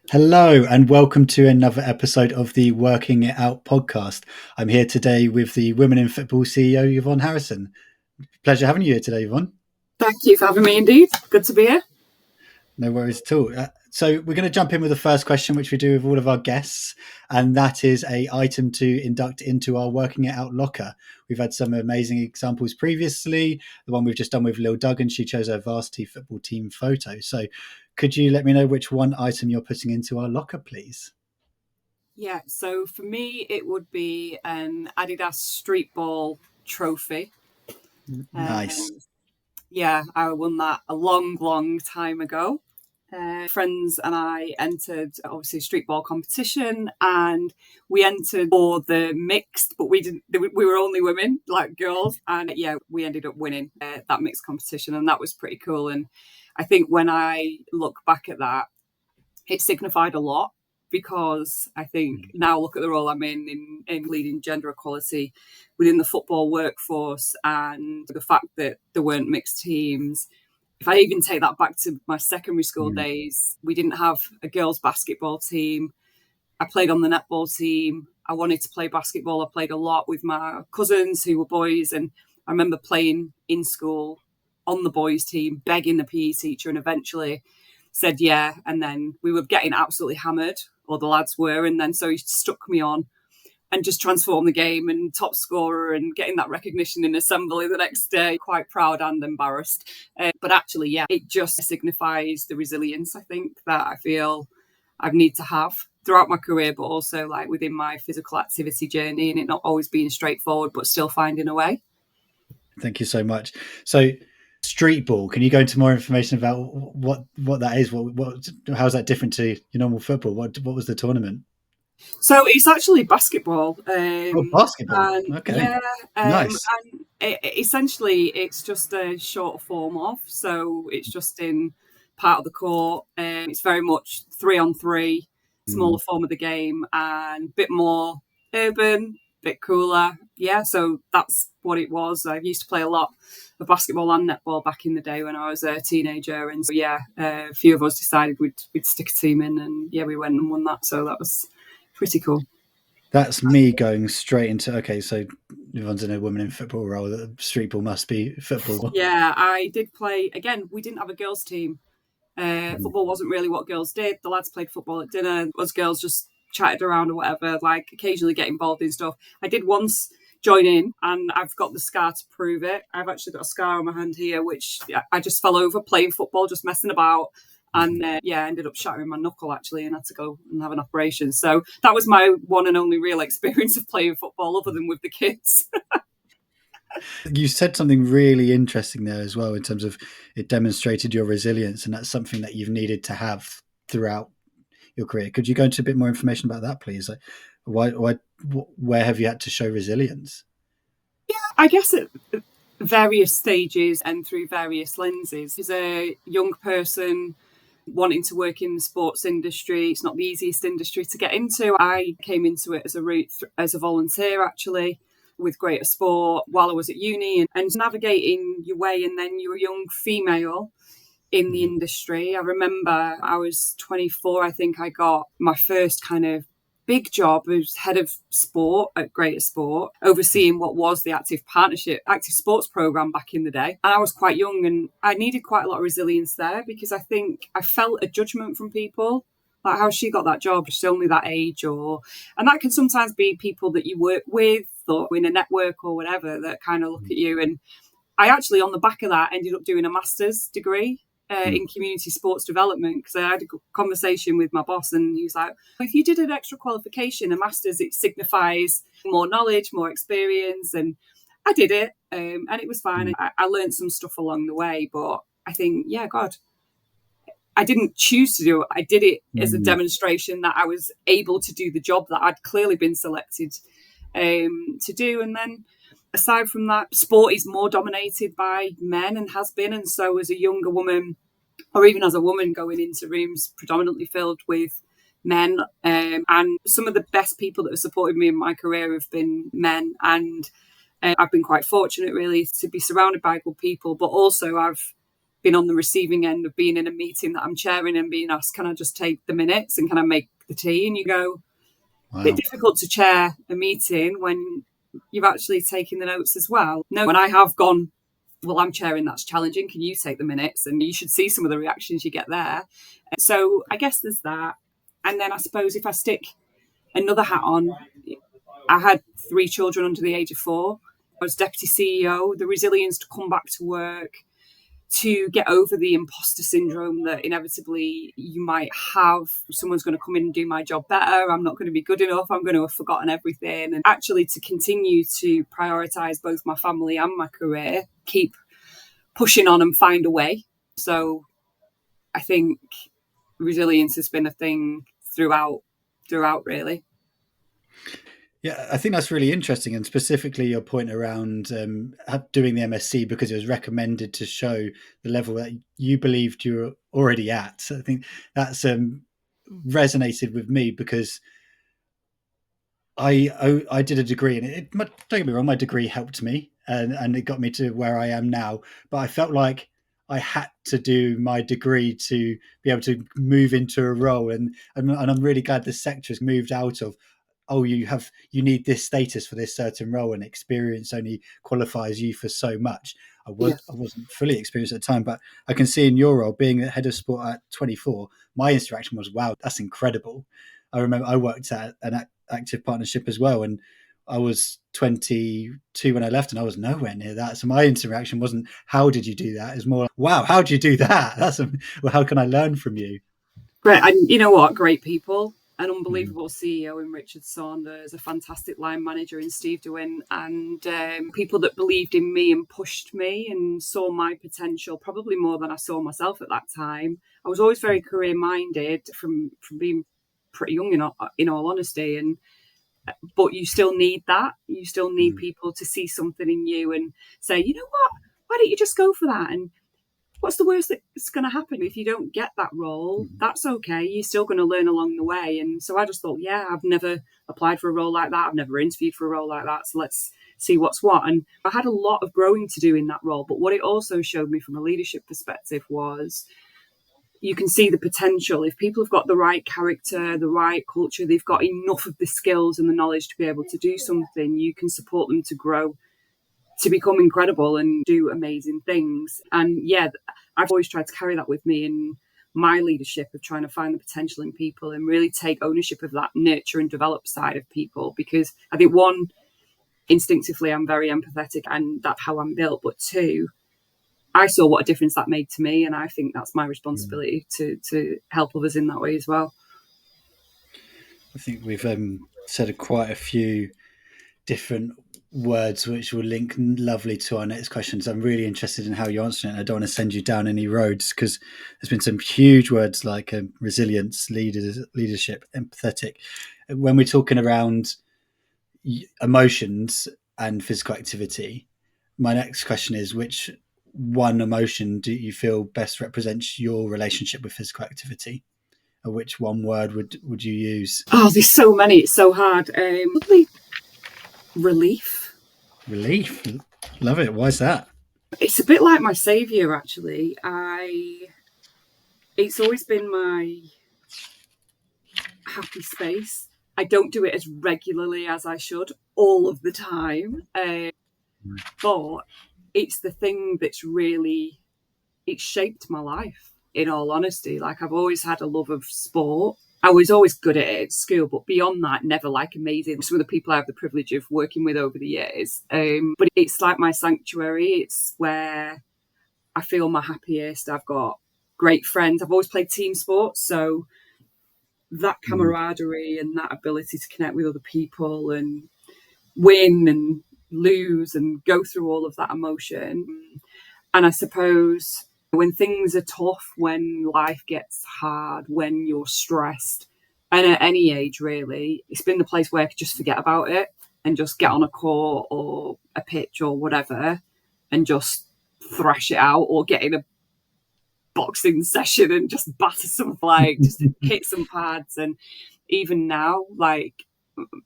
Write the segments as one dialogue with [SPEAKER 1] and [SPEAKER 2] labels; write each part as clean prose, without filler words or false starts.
[SPEAKER 1] Hello, and welcome to another episode of the Working It Out podcast. I'm here today with the Women in Football CEO, Yvonne Harrison. Pleasure having you here today, Yvonne.
[SPEAKER 2] Thank you for having me indeed. Good to be here.
[SPEAKER 1] No worries at all. So we're going to jump in with the first question, which we do with all of our guests, and that is a item to induct into our Working It Out locker. We've had some amazing examples previously. The one we've just done with Lil Duggan, she chose her varsity football team photo. So could you let me know which one item you're putting into our locker, please?
[SPEAKER 2] Yeah, so for me, it would be an Adidas Street Ball trophy.
[SPEAKER 1] Nice.
[SPEAKER 2] Yeah, I won that a long time ago. Friends and I entered obviously a street ball competition, and we entered for the mixed, but we didn't. We were only women, like girls, and yeah, we ended up winning that mixed competition, and that was pretty cool. And I think when I look back at that, it signified a lot because I think now look at the role I'm in leading gender equality within the football workforce, and the fact that there weren't mixed teams. If I even take that back to my secondary school days, we didn't have a girls' basketball team. I played on the netball team. I wanted to play basketball. I played a lot with my cousins who were boys, and I remember playing in school on the boys' team, begging the PE teacher, and eventually said yeah. And then we were getting absolutely hammered, or the lads were, and then so he stuck me on and just transformed the game and top scorer and getting that recognition in assembly the next day. Quite proud and embarrassed. But actually, yeah, it just signifies the resilience, I think, that I feel I need to have throughout my career, but also like within my physical activity journey, and it not always being straightforward, but still finding a way.
[SPEAKER 1] Thank you so much. So, street ball. Can you go into more information about what that is? How is that different to your normal football? What was the tournament?
[SPEAKER 2] So it's actually basketball.
[SPEAKER 1] Basketball.
[SPEAKER 2] And
[SPEAKER 1] Okay,
[SPEAKER 2] yeah,
[SPEAKER 1] nice.
[SPEAKER 2] and essentially it's just a shorter form of. So it's just in part of the court. It's very much 3-on-3, smaller form of the game, and a bit more urban, bit cooler. Yeah, so that's what it was. I used to play a lot of basketball and netball back in the day when I was a teenager, and so yeah, a few of us decided we'd stick a team in, and yeah, we went and won that. So that was pretty cool.
[SPEAKER 1] That's me going straight into okay. So everyone's in a women in football role. The street ball must be football.
[SPEAKER 2] Yeah, I did play. Again, we didn't have a girls' team. Football wasn't really what girls did. The lads played football at dinner. Us girls just chatted around or whatever, like occasionally get involved in stuff. I did once join in, and I've got the scar to prove it. I've actually got a scar on my hand here, which I just fell over playing football, just messing about. And yeah, I ended up shattering my knuckle actually, and had to go and have an operation. So that was my one and only real experience of playing football, other than with the kids.
[SPEAKER 1] You said something really interesting there as well in terms of it demonstrated your resilience, and that's something that you've needed to have throughout your career. Could you go into a bit more information about that, please? Like, where have you had to show resilience?
[SPEAKER 2] I guess at various stages and through various lenses. As a young person wanting to work in the sports industry, it's not the easiest industry to get into. I came into it as a route as a volunteer, actually, with Greater Sport while I was at uni, and navigating your way. And then you're a young female in the industry. I remember I was 24. I think I got my first kind of big job as head of sport at Greater Sport, overseeing what was the active sports program back in the day. And I was quite young, and I needed quite a lot of resilience there, because I think I felt a judgment from people, like how she got that job, she's only that age, and that can sometimes be people that you work with or in a network or whatever that kind of look at you. And I actually, on the back of that, ended up doing a master's degree in community sports development, because I had a conversation with my boss, and he was like, if you did an extra qualification, a master's, it signifies more knowledge, more experience. And I did it, and it was fine. I learned some stuff along the way, but I think, yeah, God, I didn't choose to do it. I did it as a demonstration that I was able to do the job that I'd clearly been selected to do. And then aside from that, sport is more dominated by men and has been. And so as a younger woman, or even as a woman going into rooms predominantly filled with men, and some of the best people that have supported me in my career have been men. And I've been quite fortunate, really, to be surrounded by good people. But also I've been on the receiving end of being in a meeting that I'm chairing and being asked, can I just take the minutes and can I make the tea? And you go,
[SPEAKER 1] Wow.
[SPEAKER 2] a bit difficult to chair a meeting when you've actually taken the notes as well. No, when I have gone, well, I'm chairing, that's challenging. Can you take the minutes? And you should see some of the reactions you get there. So I guess there's that. And then I suppose if I stick another hat on, I had 3 children under the age of 4. I was deputy CEO, the resilience to come back to work, to get over the imposter syndrome that inevitably you might have. Someone's going to come in and do my job better. I'm not going to be good enough. I'm going to have forgotten everything. And actually to continue to prioritise both my family and my career, keep pushing on and find a way. So I think resilience has been a thing throughout really.
[SPEAKER 1] Yeah, I think that's really interesting, and specifically your point around doing the MSc because it was recommended to show the level that you believed you were already at. So I think that's resonated with me because I did a degree, and don't get me wrong, my degree helped me and it got me to where I am now. But I felt like I had to do my degree to be able to move into a role, and I'm really glad the sector has moved out of, oh, you need this status for this certain role, and experience only qualifies you for so much. I wasn't fully experienced at the time, but I can see in your role, being the head of sport at 24, my interaction was, wow, that's incredible. I remember I worked at an active partnership as well, and I was 22 when I left, and I was nowhere near that. So my interaction wasn't, how did you do that? It's more, wow, how did you do that? Well, how can I learn from you?
[SPEAKER 2] Great. And you know what? Great people. An unbelievable CEO in Richard Saunders, a fantastic line manager in Steve DeWin, and people that believed in me and pushed me and saw my potential probably more than I saw myself at that time. I was always very career minded from being pretty young, in all honesty. But you still need that. You still need people to see something in you and say, you know what? Why don't you just go for that? And what's the worst that's going to happen if you don't get that role? That's okay. You're still going to learn along the way. And so I just thought, yeah, I've never applied for a role like that. I've never interviewed for a role like that. So let's see what's what. And I had a lot of growing to do in that role. But what it also showed me from a leadership perspective was you can see the potential. If people have got the right character, the right culture, they've got enough of the skills and the knowledge to be able to do something, you can support them to grow, to become incredible and do amazing things. And yeah, I've always tried to carry that with me in my leadership of trying to find the potential in people and really take ownership of that nurture and develop side of people. Because I think, one, instinctively, I'm very empathetic and that's how I'm built. But 2, I saw what a difference that made to me. And I think that's my responsibility to help others in that way as well.
[SPEAKER 1] I think we've said quite a few different words which will link lovely to our next questions. I'm really interested in how you answer it, and I don't want to send you down any roads because there's been some huge words like resilience, leadership, empathetic. When we're talking around emotions and physical activity, my next question is, which one emotion do you feel best represents your relationship with physical activity? Or which one word would you use?
[SPEAKER 2] Oh, there's so many. It's so hard. Probably relief.
[SPEAKER 1] Relief. Love it. Why is that?
[SPEAKER 2] It's a bit like my saviour, actually. It's always been my happy space. I don't do it as regularly as I should all of the time. But it's the thing that's really, it's shaped my life, in all honesty. Like, I've always had a love of sport. I was always good at it at school, but beyond that, never like amazing. Some of the people I have the privilege of working with over the years. But it's like my sanctuary. It's where I feel my happiest. I've got great friends. I've always played team sports, so that camaraderie and that ability to connect with other people and win and lose and go through all of that emotion. And I suppose when things are tough, when life gets hard, when you're stressed, and at any age really, it's been the place where I could just forget about it and just get on a court or a pitch or whatever and just thrash it out, or get in a boxing session and just batter some flag, just hit some pads. And even now, like,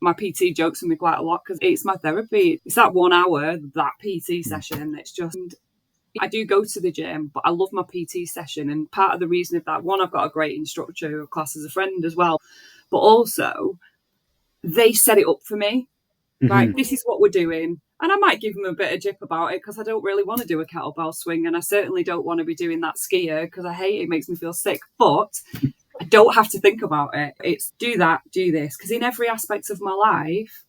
[SPEAKER 2] my PT jokes with me quite a lot because it's my therapy. It's that 1 hour, that PT session. It's just, I do go to the gym, but I love my PT session. And part of the reason of that, one, I've got a great instructor who class as a friend as well, but also they set it up for me. Right,
[SPEAKER 1] Mm-hmm.
[SPEAKER 2] this is what we're doing. And I might give them a bit of jip about it because I don't really want to do a kettlebell swing. And I certainly don't want to be doing that skier because I hate it. It makes me feel sick. But I don't have to think about it. It's do that, do this. Because in every aspect of my life,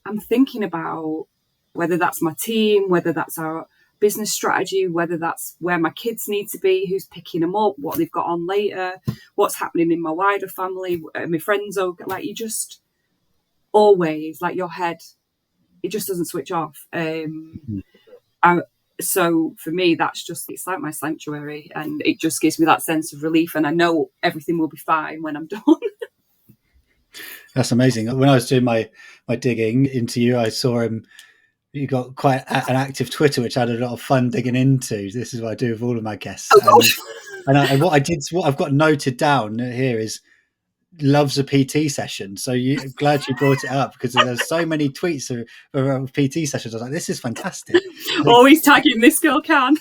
[SPEAKER 2] I'm thinking about whether that's my team, whether that's our business strategy, whether that's where my kids need to be, who's picking them up, what they've got on later, what's happening in my wider family, my friends. Like, you just always, like, your head, it just doesn't switch off. So for me, it's like my sanctuary, and it just gives me that sense of relief, and I know everything will be fine when I'm done.
[SPEAKER 1] That's amazing. When I was doing my digging into you, I saw you got quite an active Twitter, which I had a lot of fun digging into. This is what I do with all of my guests.
[SPEAKER 2] Oh gosh.
[SPEAKER 1] And what I've got noted down here is loves a PT session. So glad you brought it up, because there's so many tweets of PT sessions. I was like, this is fantastic.
[SPEAKER 2] Always tagging this girl can.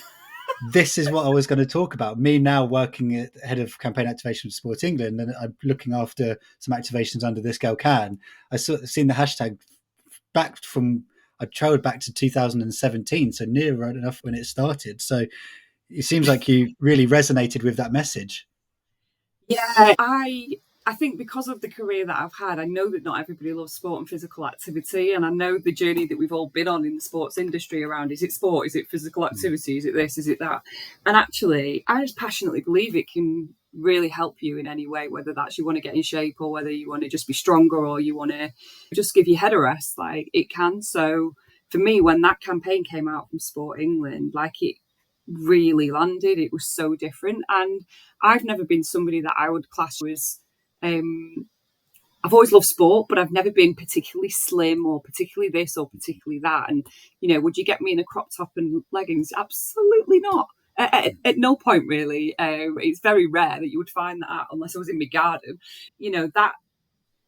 [SPEAKER 1] This is what I was going to talk about. Me now working at head of campaign activation for Sport England, and I'm looking after some activations under This Girl Can. I seen the hashtag I traveled back to 2017, so near enough when it started. So it seems like you really resonated with that message.
[SPEAKER 2] Yeah, I think because of the career that I've had, I know that not everybody loves sport and physical activity, and I know the journey that we've all been on in the sports industry around, is it sport, is it physical activity, is it this, is it that? And actually, I just passionately believe it can really help you in any way, whether that's you want to get in shape, or whether you want to just be stronger, or you want to just give your head a rest. Like, it can. So for me, when that campaign came out from Sport England, like, it really landed. It was so different. And I've never been somebody that I would class as I've always loved sport, but I've never been particularly slim or particularly this or particularly that. And, would you get me in a crop top and leggings? Absolutely not. At no point, really. It's very rare that you would find that out unless I was in my garden. That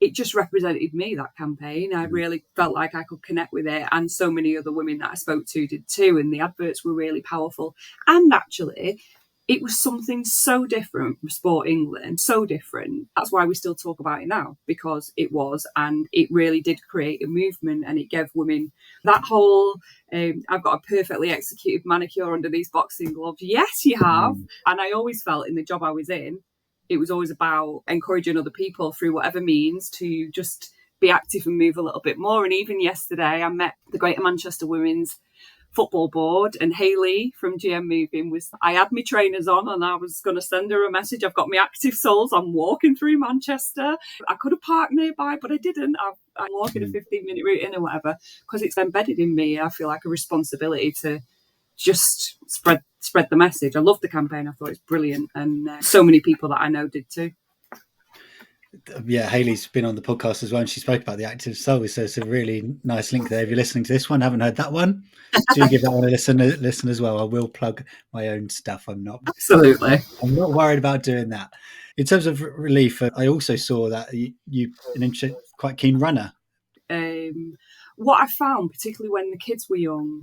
[SPEAKER 2] it just represented me, that campaign. I really felt like I could connect with it, and so many other women that I spoke to did too, and the adverts were really powerful. And actually, it was something so different from Sport England, so different. That's why we still talk about it now, because it was, and it really did create a movement, and it gave women that whole, I've got a perfectly executed manicure under these boxing gloves. Yes, you have. And I always felt in the job I was in, it was always about encouraging other people through whatever means to just be active and move a little bit more. And even yesterday, I met the Greater Manchester Women's Football Board, and Hayley from GM Moving I had my trainers on, and I was going to send her a message. I've got my active soles. I'm walking through Manchester. I could have parked nearby, but I didn't. I'm walking a 15-minute route in or whatever, because it's embedded in me. I feel like a responsibility to just spread the message. I love the campaign. I thought it's brilliant, and so many people that I know did too.
[SPEAKER 1] Yeah, Hayley's been on the podcast as well, and she spoke about the active soul, so it's a really nice link there. If you're listening to this one, haven't heard that one, do give that one a listen as well. I will plug my own stuff. I'm not worried about doing that. In terms of relief, I also saw that you quite keen runner.
[SPEAKER 2] What I found, particularly when the kids were young,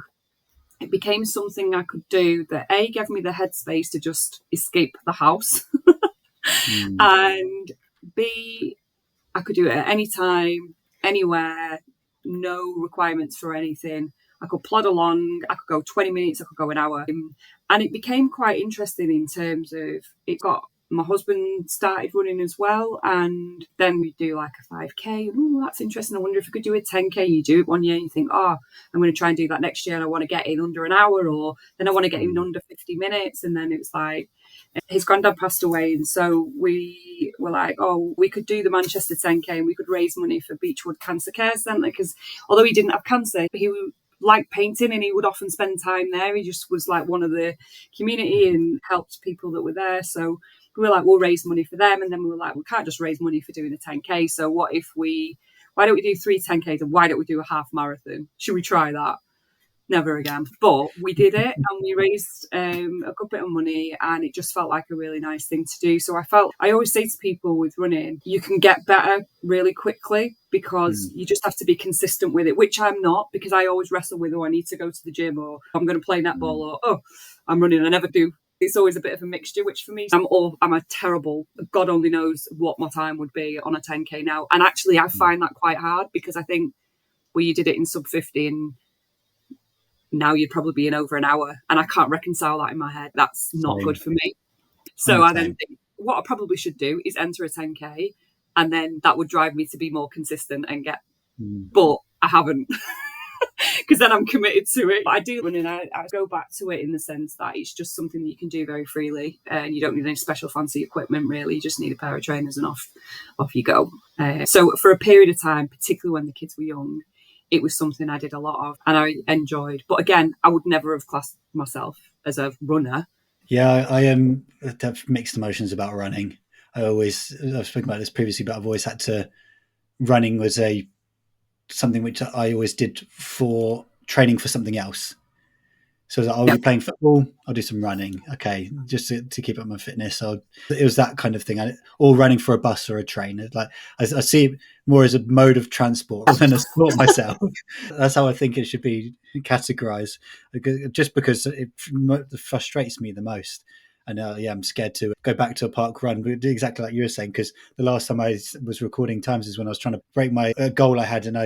[SPEAKER 2] it became something I could do that A, gave me the headspace to just escape the house, and B, I could do it at any time, anywhere, no requirements for anything. I could plod along, I could go 20 minutes, I could go an hour. And it became quite interesting in terms of, my husband started running as well, and then we do like a 5K. Oh, that's interesting. I wonder if we could do a 10K. You do it one year and you think, I'm going to try and do that next year, and I want to get in under an hour, or then I want to get in under 50 minutes. And then it's like, his granddad passed away, and so we were like, we could do the Manchester 10K, and we could raise money for Beechwood Cancer Care Centre, because although he didn't have cancer, he liked painting, and he would often spend time there. He just was like one of the community and helped people that were there. So we were like, we'll raise money for them. And then we were like, we can't just raise money for doing a 10K. So why don't we do 3 10Ks, and why don't we do a half marathon? Should we try that? never again. But we did it, and we raised a good bit of money, and it just felt like a really nice thing to do. So I always say to people with running, you can get better really quickly because you just have to be consistent with it, which I'm not, because I always wrestle with, oh, I need to go to the gym, or I'm going to play netball, or oh, I'm running. I never do. It's always a bit of a mixture, which for me, I'm a terrible, God only knows what my time would be on a 10K now. And actually, I find that quite hard because I think, well, you did it in sub 50 and now you'd probably be in over an hour. And I can't reconcile that in my head. That's not good for me. So I then think what I probably should do is enter a 10K, and then that would drive me to be more consistent and get, but I haven't. Because then I'm committed to it. But I do run, and I go back to it in the sense that it's just something that you can do very freely, and you don't need any special fancy equipment really. You just need a pair of trainers and off you go. So for a period of time, particularly when the kids were young, it was something I did a lot of and I enjoyed. But again, I would never have classed myself as a runner.
[SPEAKER 1] Yeah, I have mixed emotions about running. I've spoken about this previously, but I've always had to. Running was something which I always did for training for something else. So I'll be playing football, I'll do some running, okay, just to keep up my fitness. It was that kind of thing, or running for a bus or a train. Like I see it more as a mode of transport than a sport myself. That's how I think it should be categorized, just because it frustrates me the most. And I'm scared to go back to a park run, exactly like you were saying, because the last time I was recording times is when I was trying to break my goal I had, and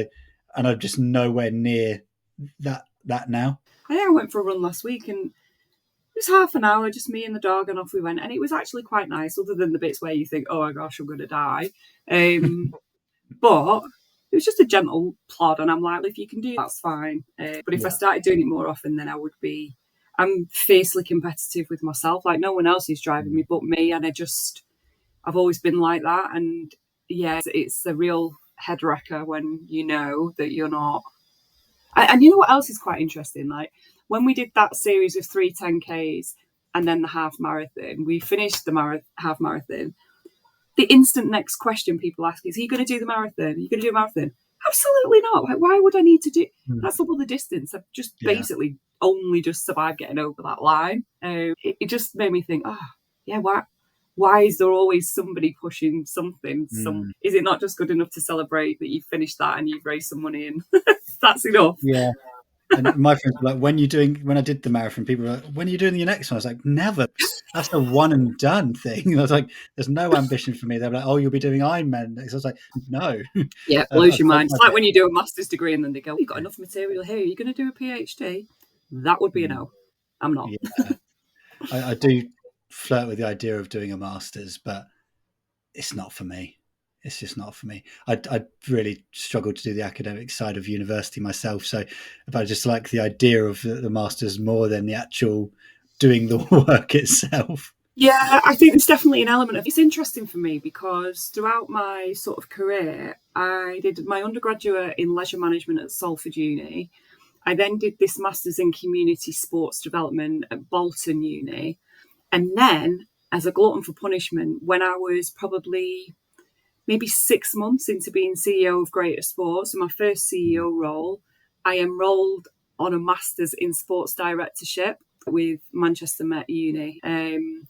[SPEAKER 1] I'm just nowhere near that now.
[SPEAKER 2] I think I went for a run last week, and it was half an hour, just me and the dog, and off we went. And it was actually quite nice, other than the bits where you think, oh my gosh, I'm going to die. But it was just a gentle plod, and I'm like, well, if you can do it, that's fine. But if I started doing it more often, then I'm fiercely competitive with myself. Like, no one else is driving me but me, and I've always been like that. And yeah, it's a real head wrecker when you know that you're not. And you know what else is quite interesting? Like, when we did that series of 3 10Ks and then the half marathon, we finished the half marathon. The instant next question people ask is, are you going to do the marathon? Are you going to do a marathon? Absolutely not. Like, why would I need to do that's double the distance? I've just basically only just survived getting over that line. It just made me think, why is there always somebody pushing something? Is it not just good enough to celebrate that you've finished that and you've raised some money and that's enough?
[SPEAKER 1] Yeah. And my friends were like, when I did the marathon, people were like, when are you doing your next one? I was like, never. That's a one and done thing. I was like, there's no ambition for me. They were like, oh, you'll be doing Ironman next. I was like, no.
[SPEAKER 2] Yeah, it blows your mind. It's like when you do a master's degree and then they go, you've got enough material here. You're going to do a PhD? That would be a no. I'm not.
[SPEAKER 1] Yeah. I do flirt with the idea of doing a master's, but it's not for me. It's just not for me. I really struggled to do the academic side of university myself. So if I just like the idea of the master's more than the actual doing the work itself.
[SPEAKER 2] Yeah, I think there's definitely an element of it's interesting for me because throughout my sort of career, I did my undergraduate in leisure management at Salford Uni. I then did this master's in community sports development at Bolton Uni. And then, as a glutton for punishment, when I was probably maybe 6 months into being CEO of Greater Sports, so my first CEO role, I enrolled on a master's in sports directorship with Manchester Met Uni. And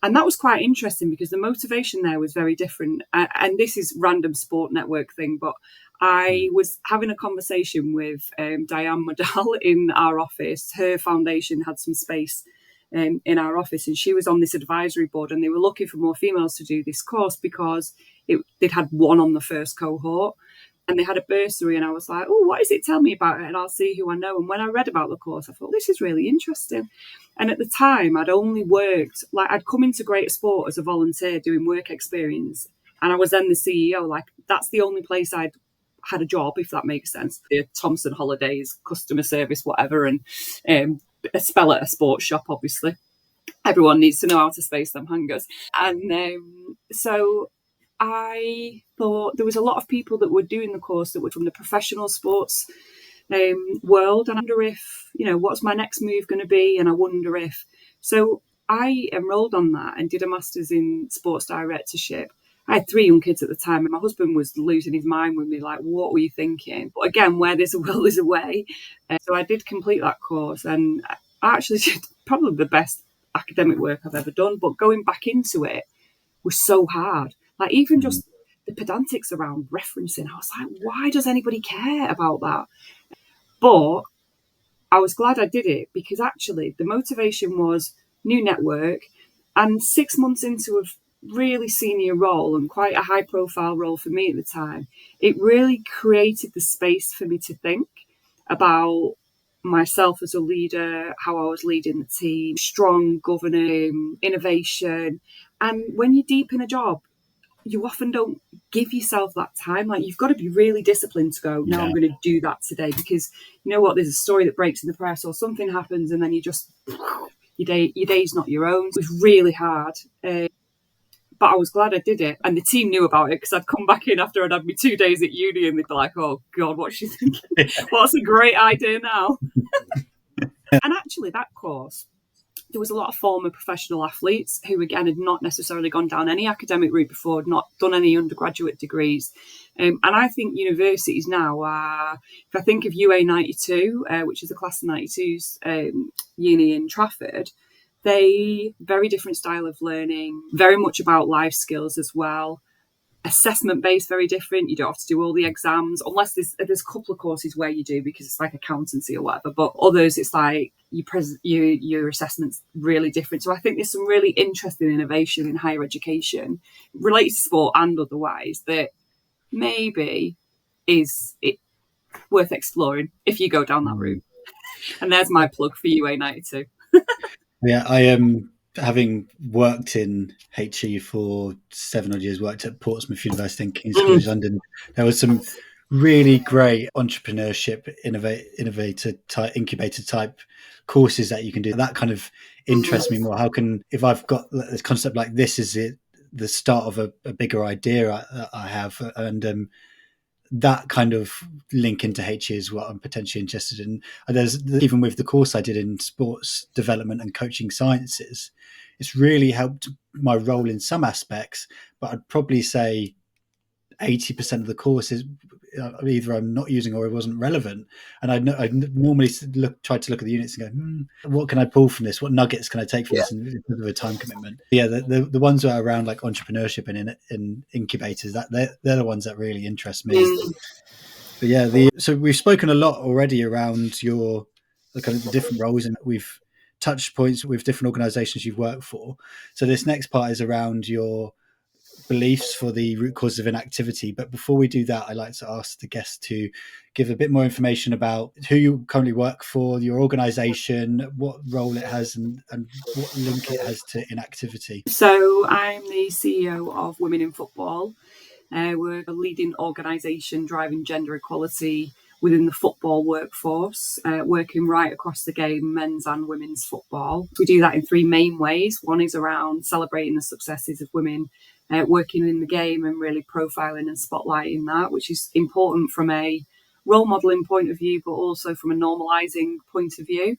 [SPEAKER 2] that was quite interesting because the motivation there was very different. And this is random sport network thing, but I was having a conversation with Diane Modal in our office. Her foundation had some space in our office, and she was on this advisory board, and they were looking for more females to do this course because they'd had one on the first cohort and they had a bursary. And I was like, oh, what is it? Tell me about it and I'll see who I know. And when I read about the course, I thought, this is really interesting. And at the time, I'd only worked, like I'd come into Greater Sport as a volunteer doing work experience, and I was then the CEO. Like, that's the only place I'd had a job, if that makes sense. The Thompson Holidays, customer service, whatever, and a spell at a sports shop, obviously. Everyone needs to know how to space them hangers. And so I thought there was a lot of people that were doing the course that were from the professional sports world. And I wonder if, what's my next move going to be? And I wonder if... So I enrolled on that and did a master's in sports directorship. I had 3 young kids at the time, and my husband was losing his mind with me, like, what were you thinking? But again, where there's a will, there's a way. So I did complete that course, and I actually did probably the best academic work I've ever done. But going back into it was so hard. Like, even just the pedantics around referencing, I was like, why does anybody care about that? But I was glad I did it, because actually the motivation was new network, and 6 months into a really senior role and quite a high profile role for me at the time, it really created the space for me to think about myself as a leader, how I was leading the team, strong governing, innovation. And when you're deep in a job, you often don't give yourself that time. Like, you've got to be really disciplined to go, no, I'm going to do that today, because you know what, there's a story that breaks in the press or something happens, and then you just, your day's not your own. It was really hard. But I was glad I did it. And the team knew about it, because I'd come back in after I'd had me 2 days at uni, and they'd be like, oh God, what's she thinking? What's a great idea now? And actually that course, there was a lot of former professional athletes who, again, had not necessarily gone down any academic route before, had not done any undergraduate degrees. And I think universities now are, if I think of UA 92, which is a class of 92's uni in Trafford, they, very different style of learning, very much about life skills as well. Assessment based, very different. You don't have to do all the exams, unless there's a couple of courses where you do, because it's like accountancy or whatever. But others, it's like your assessment's really different. So I think there's some really interesting innovation in higher education, related to sport and otherwise, that maybe is it worth exploring if you go down that route. And there's my plug for UA 92.
[SPEAKER 1] Yeah, I am, having worked in HE for 7 odd years, worked at Portsmouth University and King's College London. There was some really great entrepreneurship, innovator type, incubator type courses that you can do. That kind of interests me more. How can, if I've got this concept like this, is it the start of a bigger idea I have, and that kind of link into HE is what I'm potentially interested in. And there's, even with the course I did in sports development and coaching sciences, it's really helped my role in some aspects, but I'd probably say 80% of the course is either I'm not using or it wasn't relevant. And I normally try to look at the units and go, what can I pull from this? What nuggets can I take from this in terms of a time commitment? Yeah, the ones that are around like entrepreneurship and in incubators, that they're the ones that really interest me. But yeah, so we've spoken a lot already around the kind of the different roles, and we've touched points with different organizations you've worked for. So this next part is around your beliefs for the root causes of inactivity. But before we do that, I'd like to ask the guest to give a bit more information about who you currently work for, your organization, what role it has, and what link it has to inactivity.
[SPEAKER 2] So I'm the CEO of Women in Football. We're a leading organisation driving gender equality within the football workforce, working right across the game, men's and women's football. We do that in 3 main ways. One is around celebrating the successes of women working in the game and really profiling and spotlighting that, which is important from a role modelling point of view, but also from a normalising point of view.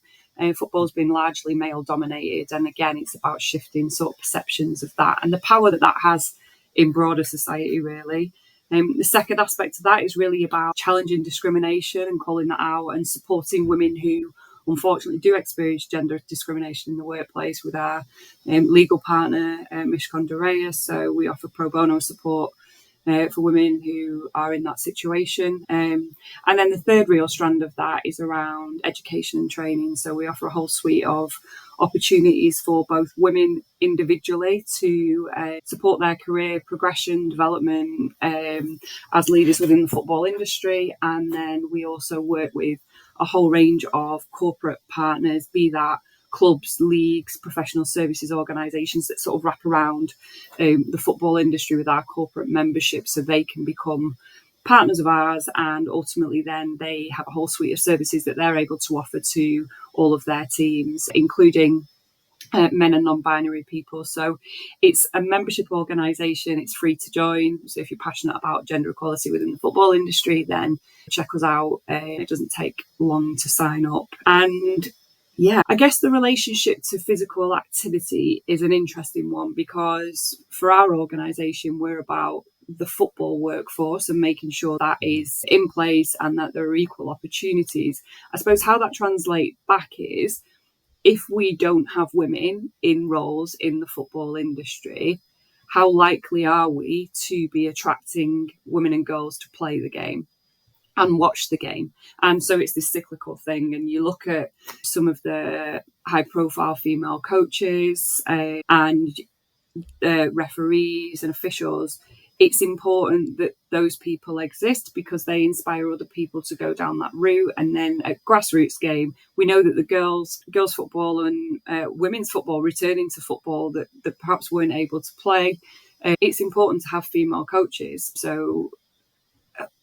[SPEAKER 2] Football's been largely male dominated, and again, it's about shifting sort of perceptions of that and the power that has in broader society, really. The second aspect of that is really about challenging discrimination and calling that out, and supporting women who unfortunately do experience gender discrimination in the workplace with our legal partner, Mishcon Dorea. So we offer pro bono support for women who are in that situation. And then the third real strand of that is around education and training. So we offer a whole suite of opportunities for both women individually to support their career progression, development as leaders within the football industry. And then we also work with a whole range of corporate partners, be that clubs, leagues, professional services organisations that sort of wrap around the football industry with our corporate membership, so they can become partners of ours, and ultimately then they have a whole suite of services that they're able to offer to all of their teams, including men and non-binary people. So it's a membership organisation. It's free to join. So if you're passionate about gender equality within the football industry, then check us out. It doesn't take long to sign up. And Yeah, I guess the relationship to physical activity is an interesting one because for our organisation, we're about the football workforce and making sure that is in place and that there are equal opportunities. I suppose how that translates back is if we don't have women in roles in the football industry, how likely are we to be attracting women and girls to play the game and watch the game? And so it's this cyclical thing. And you look at some of the high profile female coaches and referees and officials. It's important that those people exist because they inspire other people to go down that route. And then at grassroots game, we know that the girls football and women's football returning to football that perhaps weren't able to play. It's important to have female coaches. So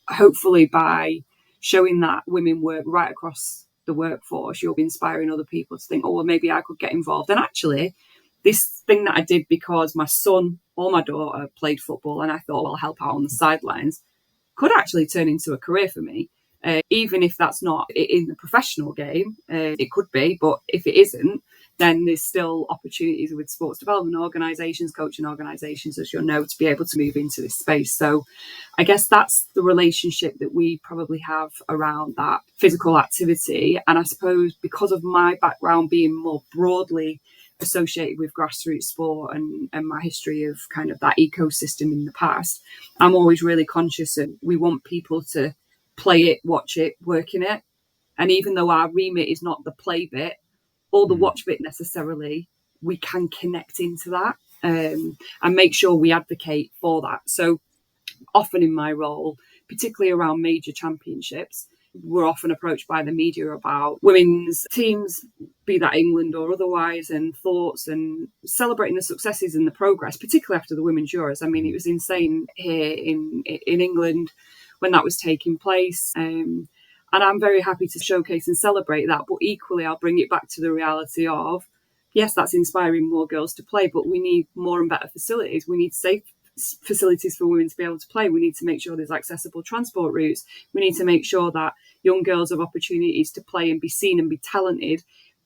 [SPEAKER 2] hopefully by showing that women work right across the workforce, you'll be inspiring other people to think, oh, well, maybe I could get involved. And actually, this thing that I did because my son or my daughter played football and I thought, well, I'll help out on the sidelines, could actually turn into a career for me. Even if that's not in the professional game, it could be, but if it isn't, then there's still opportunities with sports development organisations, coaching organisations, as you'll know, to be able to move into this space. So I guess that's the relationship that we probably have around that physical activity. And I suppose because of my background being more broadly associated with grassroots sport and my history of kind of that ecosystem in the past, I'm always really conscious that we want people to play it, watch it, work in it. And even though our remit is not the play bit or the watch bit necessarily, we can connect into that and make sure we advocate for that. So often in my role, particularly around major championships, we're often approached by the media about women's teams, be that England or otherwise, and thoughts and celebrating the successes and the progress, particularly after the Women's Euros. I mean, it was insane here in England when that was taking place. And I'm very happy to showcase and celebrate that. But equally, I'll bring it back to the reality of, yes, that's inspiring more girls to play, but we need more and better facilities. We need safe facilities for women to be able to play. We need to make sure there's accessible transport routes. We need to make sure that young girls have opportunities to play and be seen and be talented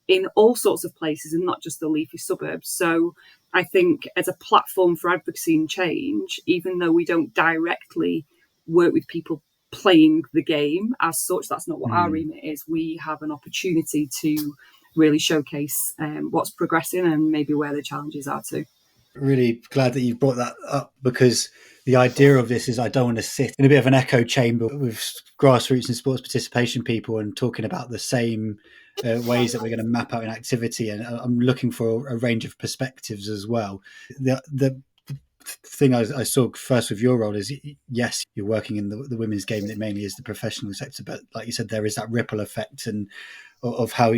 [SPEAKER 2] in all sorts of places and not just the leafy suburbs. So I think as a platform for advocacy and change, even though we don't directly work with people playing the game as such, that's not what our remit is. We have an opportunity to really showcase what's progressing and maybe where the challenges are too.
[SPEAKER 1] Really glad that you brought that up, because the idea of this is I don't want to sit in a bit of an echo chamber with grassroots and sports participation people and talking about the same ways that we're going to map out an activity. And I'm looking for a range of perspectives as well. The thing I saw first with your role is, yes, you're working in the women's game, and it mainly is the professional sector, but like you said, there is that ripple effect and of how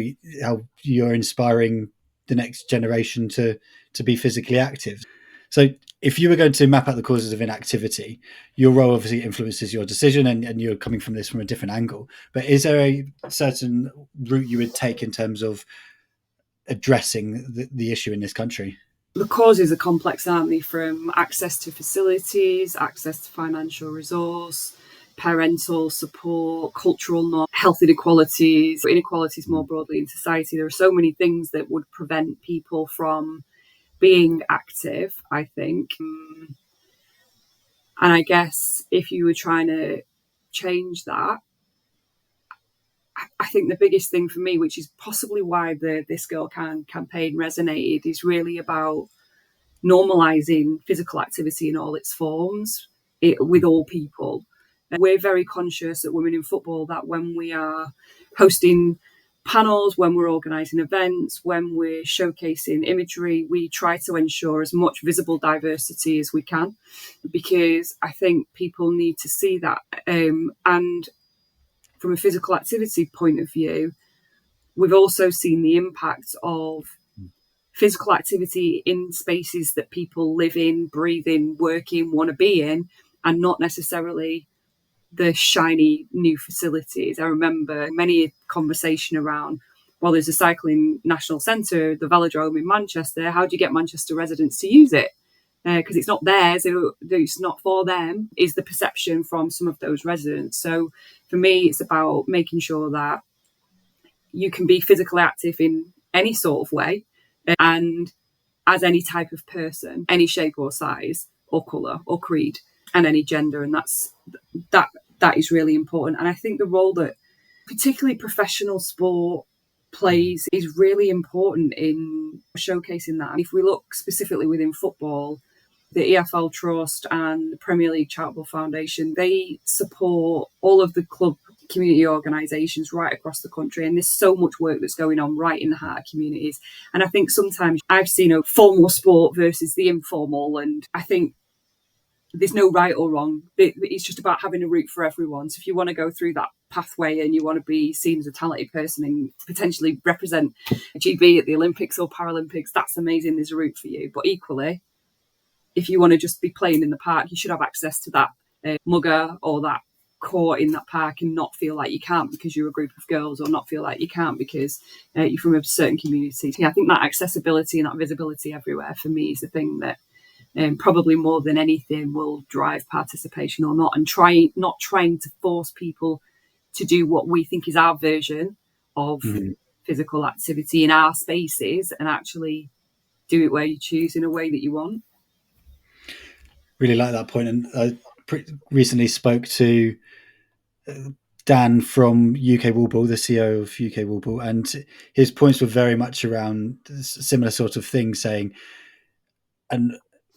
[SPEAKER 1] you're inspiring the next generation to be physically active. So if you were going to map out the causes of inactivity, your role obviously influences your decision, and you're coming from this from a different angle. But is there a certain route you would take in terms of addressing the issue in this country?
[SPEAKER 2] The causes are complex, aren't they? From access to facilities, access to financial resource, parental support, cultural norms, health inequalities, inequalities more broadly in society. There are so many things that would prevent people from being active, I think. And I guess if you were trying to change that, I think the biggest thing for me, which is possibly why the This Girl Can campaign resonated, is really about normalising physical activity in all its forms with all people. We're very conscious at Women in Football that when we are hosting panels, when we're organising events, when we're showcasing imagery, we try to ensure as much visible diversity as we can, because I think people need to see that. And from a physical activity point of view, we've also seen the impact of physical activity in spaces that people live in, breathe in, work in, want to be in, and not necessarily the shiny new facilities. I remember many a conversation around, well, there's a cycling national centre, the velodrome in Manchester. How do you get Manchester residents to use it? Because it's not theirs, it's not for them, is the perception from some of those residents. So for me, it's about making sure that you can be physically active in any sort of way and as any type of person, any shape or size or colour or creed and any gender. And that is really important. And I think the role that particularly professional sport plays is really important in showcasing that. And if we look specifically within football, the EFL Trust and the Premier League Charitable Foundation, they support all of the club community organisations right across the country. And there's so much work that's going on right in the heart of communities. And I think sometimes I've seen a formal sport versus the informal. And I think there's no right or wrong. It's just about having a route for everyone. So if you want to go through that pathway and you want to be seen as a talented person and potentially represent GB at the Olympics or Paralympics, that's amazing. There's a route for you. But equally, if you want to just be playing in the park, you should have access to that mugger or that court in that park and not feel like you can't because you're a group of girls, or not feel like you can't because you're from a certain community. Yeah, I think that accessibility and that visibility everywhere for me is the thing that probably more than anything will drive participation or not, and not trying to force people to do what we think is our version of physical activity in our spaces, and actually do it where you choose in a way that you want.
[SPEAKER 1] Really like that point. And I recently spoke to Dan from UK Wallball, the CEO of UK Wallball, and his points were very much around similar sort of things, saying, and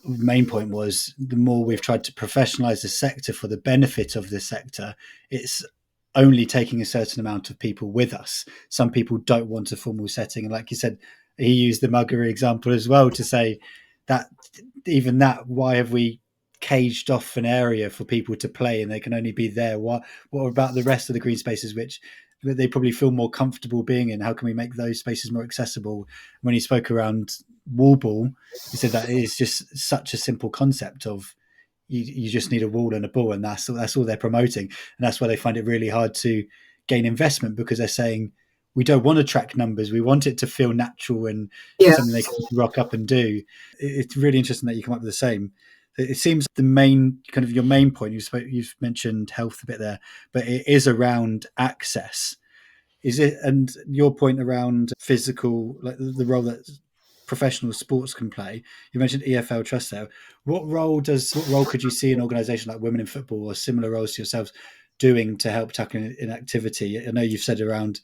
[SPEAKER 1] the main point was, the more we've tried to professionalize the sector for the benefit of the sector, it's only taking a certain amount of people with us. Some people don't want a formal setting. And like you said, he used the muggery example as well to say that even that, why have we caged off an area for people to play and they can only be there? What about the rest of the green spaces which they probably feel more comfortable being in? How can we make those spaces more accessible? When he spoke around wall ball, he said that it is just such a simple concept of you just need a wall and a ball, and that's all they're promoting. And that's why they find it really hard to gain investment, because they're saying, we don't want to track numbers, we want it to feel natural and something they can rock up and do. It's really interesting that you come up with the same. It seems the main kind of your main point, you've mentioned health a bit there, but it is around access. Is it, and your point around physical, like the role that professional sports can play? You mentioned EFL Trust there. What role could you see an organisation like Women in Football or similar roles to yourselves doing to help tackle inactivity? I know you've said around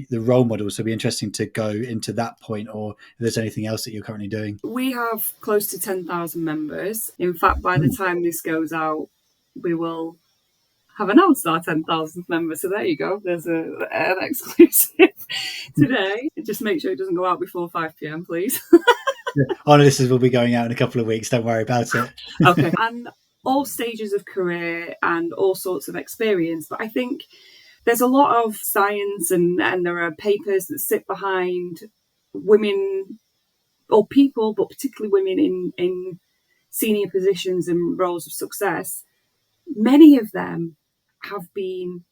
[SPEAKER 1] the role models, so it'd be interesting to go into that point, or if there's anything else that you're currently doing.
[SPEAKER 2] We have close to 10,000 members. In fact, by the time this goes out, we will have announced our 10,000th member. So there you go. There's an exclusive today. Just make sure it doesn't go out before 5 p.m, please.
[SPEAKER 1] Oh, no, will be going out in a couple of weeks. Don't worry about it.
[SPEAKER 2] Okay. And all stages of career and all sorts of experience. But I think there's a lot of science and there are papers that sit behind women or people, but particularly women in senior positions and roles of success. Many of them have been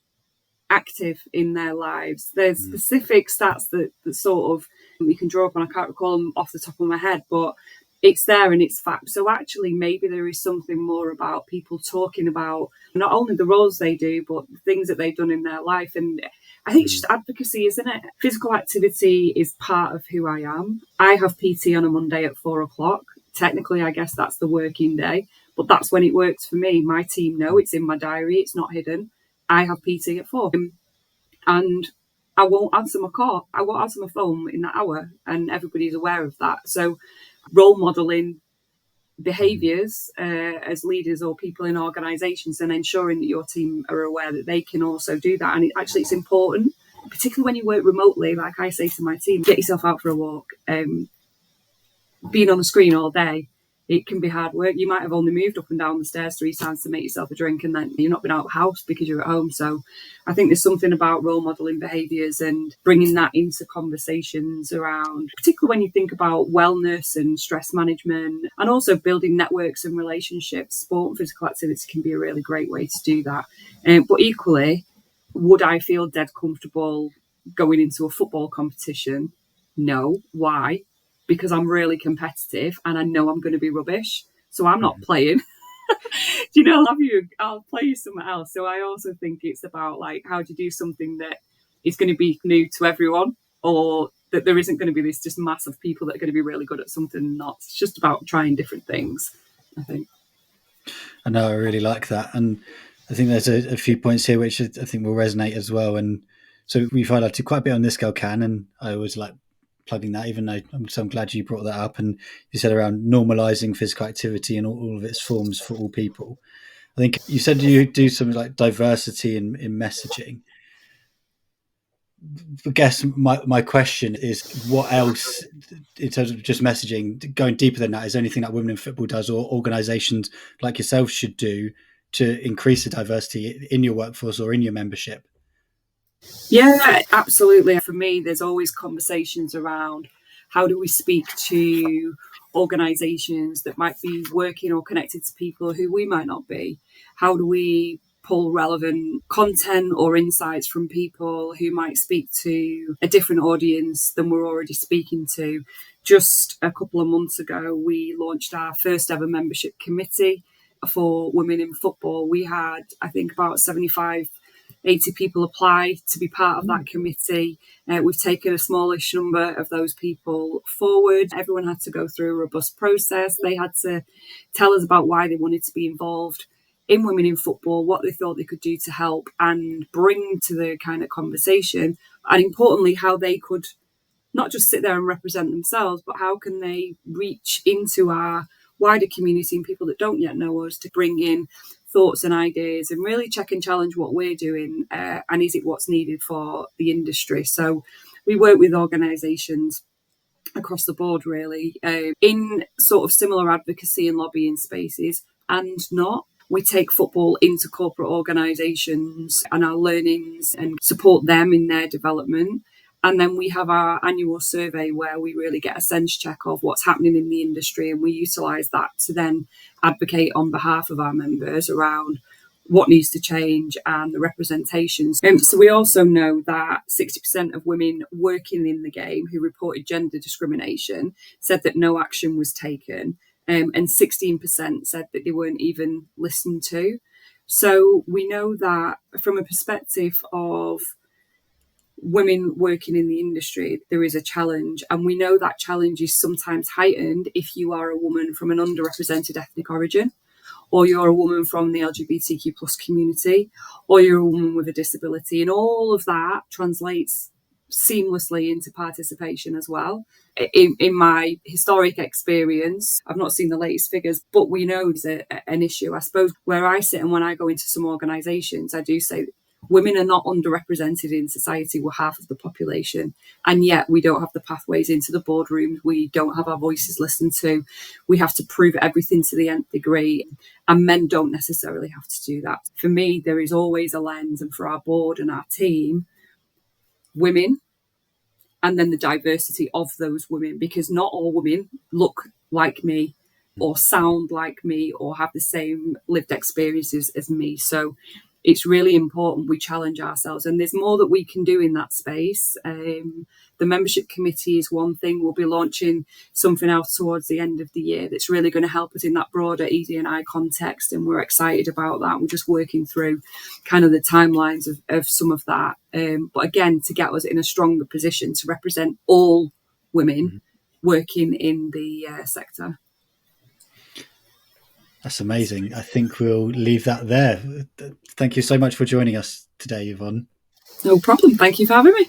[SPEAKER 2] active in their lives. There's specific stats that sort of you can draw upon. I can't recall them off the top of my head, but it's there and it's fact. So actually, maybe there is something more about people talking about not only the roles they do, but the things that they've done in their life. And I think it's just advocacy, isn't it? Physical activity is part of who I am. I have PT on a Monday at 4:00. Technically, I guess that's the working day, but that's when it works for me. My team know it's in my diary. It's not hidden. I have PT at 4, and I won't answer my call. I won't answer my phone in that hour, and everybody's aware of that. So role modelling behaviours as leaders or people in organisations, and ensuring that your team are aware that they can also do that. And it's important, particularly when you work remotely. Like I say to my team, get yourself out for a walk. Being on the screen all day, it can be hard work. You might have only moved up and down the stairs 3 times to make yourself a drink, and then you've not been out of the house because you're at home. So I think there's something about role modelling behaviours and bringing that into conversations around, particularly when you think about wellness and stress management, and also building networks and relationships. Sport and physical activity can be a really great way to do that. But equally, would I feel dead comfortable going into a football competition? No. Why? Because I'm really competitive and I know I'm going to be rubbish. So I'm not playing. Do you know, I'll play you somewhere else. So I also think it's about, like, how do you do something that is going to be new to everyone, or that there isn't going to be this just mass of people that are going to be really good at something and not. It's just about trying different things, I think.
[SPEAKER 1] I know, I really like that. And I think there's a few points here which I think will resonate as well. And so we've highlighted quite a bit on This Girl Can, and I always like plugging that, even though I'm glad you brought that up. And you said around normalizing physical activity in all of its forms for all people. I think you said you do something like diversity in messaging. I guess my question is, what else in terms of just messaging, going deeper than that, is there anything that Women in Football does or organisations like yourself should do to increase the diversity in your workforce or in your membership?
[SPEAKER 2] Yeah, absolutely. For me, there's always conversations around how do we speak to organisations that might be working or connected to people who we might not be? How do we pull relevant content or insights from people who might speak to a different audience than we're already speaking to? Just a couple of months ago, we launched our first ever membership committee for Women in Football. We had, I think, about 75 80 people apply to be part of that committee. We've taken a smallish number of those people forward. Everyone had to go through a robust process. They had to tell us about why they wanted to be involved in Women in Football, what they thought they could do to help and bring to the kind of conversation, and importantly, how they could not just sit there and represent themselves, but how can they reach into our wider community and people that don't yet know us to bring in thoughts and ideas and really check and challenge what we're doing, and is it what's needed for the industry. So we work with organisations across the board really, in sort of similar advocacy and lobbying spaces and not. We take football into corporate organisations and our learnings and support them in their development. And then we have our annual survey where we really get a sense check of what's happening in the industry, and we utilise that to then advocate on behalf of our members around what needs to change and the representations. So we also know that 60% of women working in the game who reported gender discrimination said that no action was taken, and 16% said that they weren't even listened to. So we know that from a perspective of women working in the industry, there is a challenge, and we know that challenge is sometimes heightened if you are a woman from an underrepresented ethnic origin, or you're a woman from the LGBTQ plus community, or you're a woman with a disability, and all of that translates seamlessly into participation as well. In my historic experience, I've not seen the latest figures, but we know it's an issue. I suppose where I sit and when I go into some organisations, I do say women are not underrepresented in society. We're half of the population, and yet we don't have the pathways into the boardrooms. We don't have our voices listened to. We have to prove everything to the nth degree, and men don't necessarily have to do that. For me, there is always a lens, and for our board and our team, women, and then the diversity of those women, because not all women look like me or sound like me or have the same lived experiences as me. So it's really important we challenge ourselves, and there's more that we can do in that space. The membership committee is one thing. We'll be launching something else towards the end of the year that's really going to help us in that broader ED&I context, and we're excited about that. We're just working through kind of the timelines of some of that, but again, to get us in a stronger position to represent all women working in the sector.
[SPEAKER 1] That's amazing. I think we'll leave that there. Thank you so much for joining us today, Yvonne.
[SPEAKER 2] No problem. Thank you for having me.